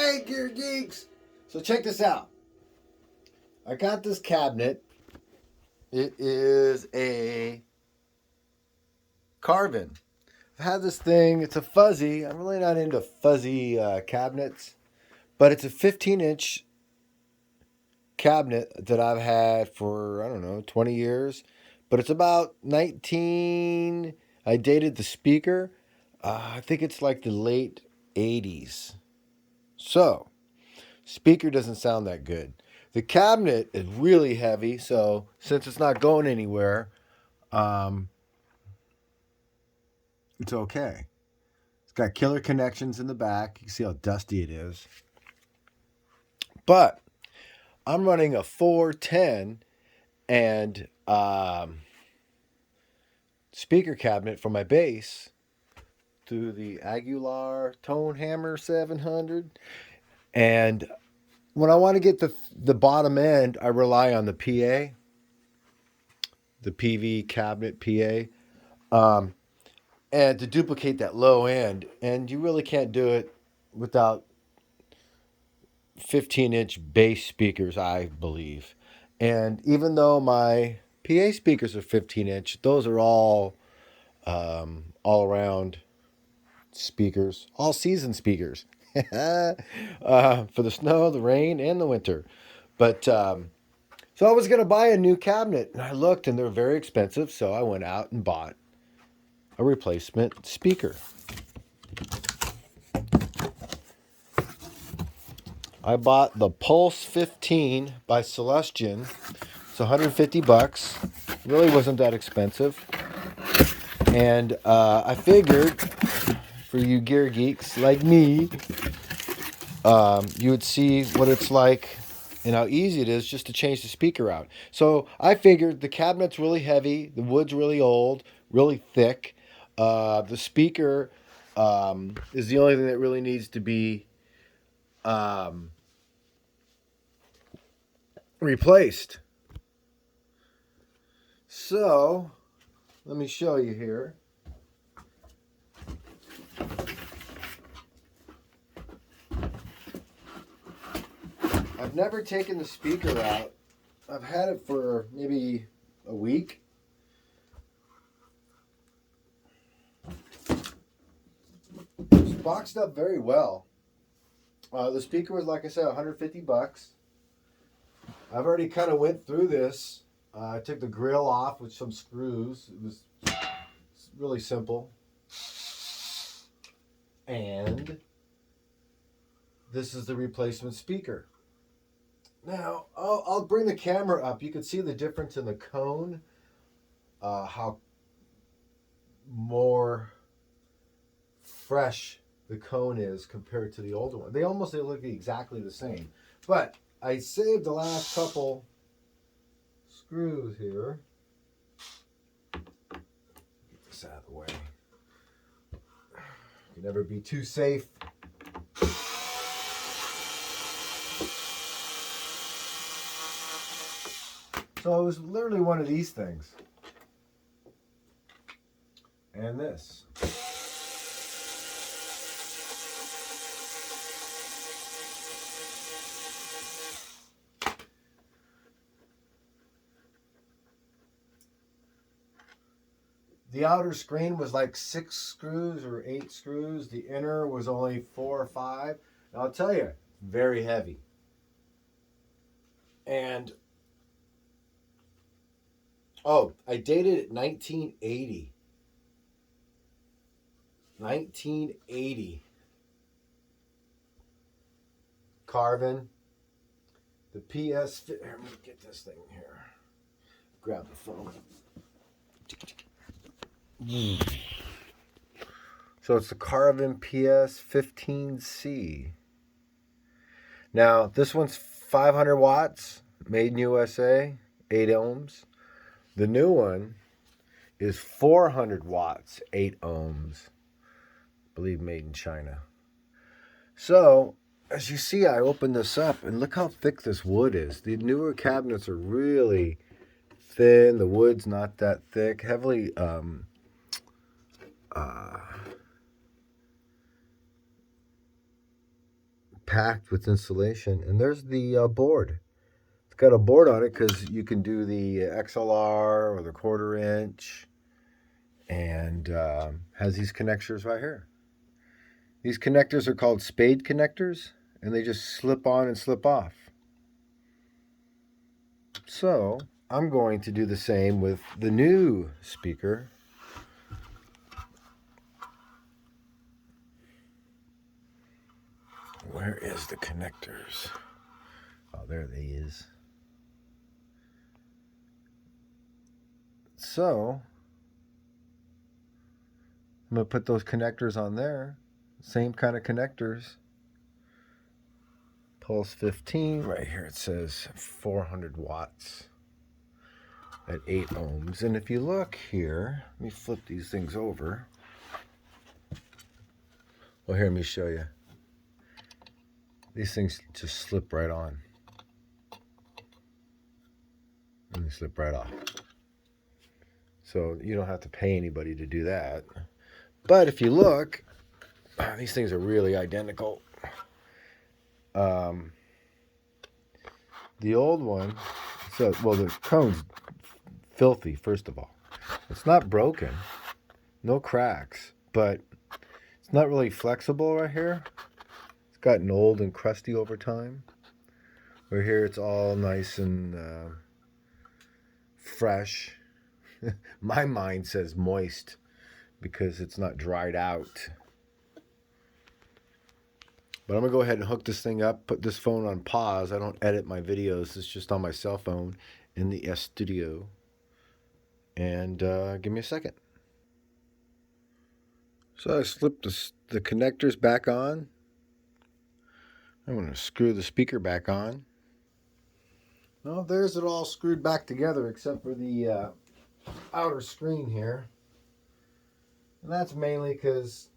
Hey, Gear Geeks! So check this out. I got this cabinet. It is a Carvin. I've had this thing. It's a fuzzy. I'm really not into fuzzy cabinets, but it's a 15-inch cabinet that I've had for, I don't know, 20 years. But it's about 19. I dated the speaker. I think it's like the late 80s. So, speaker doesn't sound that good. The cabinet is really heavy, so since it's not going anywhere, um, it's okay. It's got killer connections in the back. You can see how dusty it is. But I'm running a 410 and speaker cabinet for my bass through the Aguilar Tone Hammer 700. And when I want to get the bottom end, I rely on the PA, the PV cabinet PA, and to duplicate that low end. And you really can't do it without 15-inch bass speakers, I believe. And even though my PA speakers are 15-inch, those are all around speakers, all season speakers, for the snow, the rain, and the winter. But so I was going to buy a new cabinet, and I looked, and they're very expensive. So I went out and bought a replacement speaker. I bought the Pulse 15 by Celestion. It's $150. Really wasn't that expensive. And I figured, for you gear geeks like me, you would see what it's like and how easy it is just to change the speaker out. So I figured the cabinet's really heavy, the wood's really old, really thick. The speaker is the only thing that really needs to be replaced. So let me show you here. I've never taken the speaker out. I've had it for maybe a week. It's boxed up very well. The speaker was, like I said, $150. I've already kind of went through this. I took the grill off with some screws. It was really simple. And this is the replacement speaker. Now, I'll bring the camera up. You can see the difference in the cone, how more fresh the cone is compared to the older one. They look exactly the same. But I saved the last couple screws here. Get this out of the way. You can never be too safe. So it was literally one of these things. And this. The outer screen was like 6 screws or 8 screws. The inner was only 4 or 5. And I'll tell you, very heavy. And I dated it 1980. 1980. Carvin. The PS. Here, let me get this thing here. Grab the phone. So it's the Carvin PS15C. Now, this one's 500 watts, made in USA, 8 ohms. The new one is 400 watts, 8 ohms. I believe made in China. So, as you see, I opened this up, and look how thick this wood is. The newer cabinets are really thin. The wood's not that thick. Heavily packed with insulation. And there's the board. It's got a board on it because you can do the XLR or the 1/4 inch, and has these connectors right here. These connectors are called spade connectors, and they just slip on and slip off. So I'm going to do the same with the new speaker. Where is the connectors? Oh, there they is. So I'm going to put those connectors on there. Same kind of connectors. Pulse 15. Right here it says 400 watts at 8 ohms. And if you look here, let me flip these things over. Well, here, let me show you. These things just slip right on. And they slip right off. So you don't have to pay anybody to do that. But if you look, these things are really identical. The old one, well, the cone's filthy, first of all. It's not broken, no cracks, but it's not really flexible right here. It's gotten old and crusty over time. Where here it's all nice and fresh. My mind says moist because it's not dried out. But I'm going to go ahead and hook this thing up, put this phone on pause. I don't edit my videos. It's just on my cell phone in the S Studio. And give me a second. So I slipped the connectors back on. I'm going to screw the speaker back on. Well, there's it all screwed back together except for the outer screen here. And that's mainly because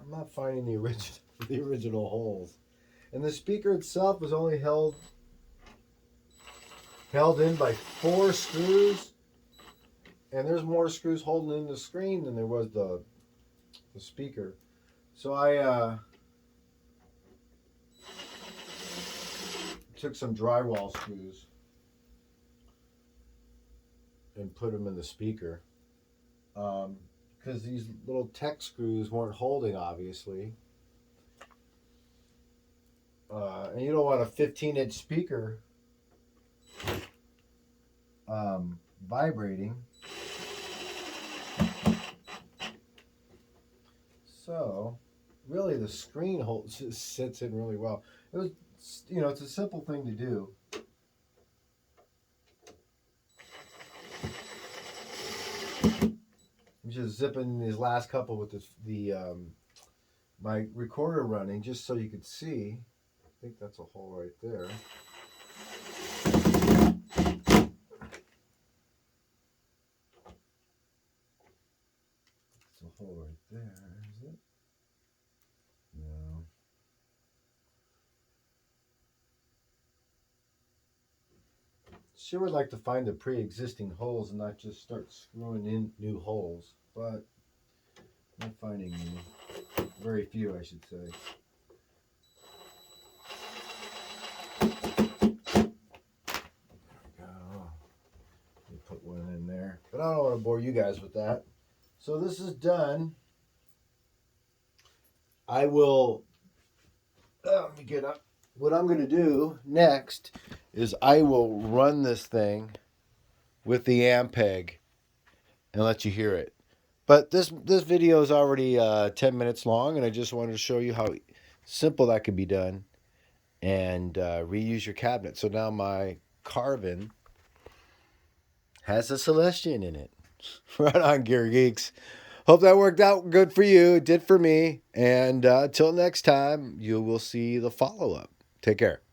I'm not finding the original holes. And the speaker itself is only held in by 4 screws. And there's more screws holding in the screen than there was the speaker. So I took some drywall screws and put them in the speaker. Because these little tech screws weren't holding, obviously. And you don't want a 15-inch speaker vibrating. So, really, the screen sits in really well. It was, it's a simple thing to do. I'm just zipping these last couple with my recorder running, just so you could see. I think that's a hole right there. It's a hole right there, is it? No. Sure would like to find the pre-existing holes and not just start screwing in new holes, but not finding any. Very few, I should say. Put one in there, but I don't want to bore you guys with that. So this is done. I will let me get up. What I'm going to do next is I will run this thing with the Ampeg and let you hear it. But this video is already 10 minutes long, and I just wanted to show you how simple that can be done and reuse your cabinet. So now my Carvin has a Celestion in it. Right on, Gear Geeks. Hope that worked out good for you. It did for me. And until next time, you will see the follow-up. Take care.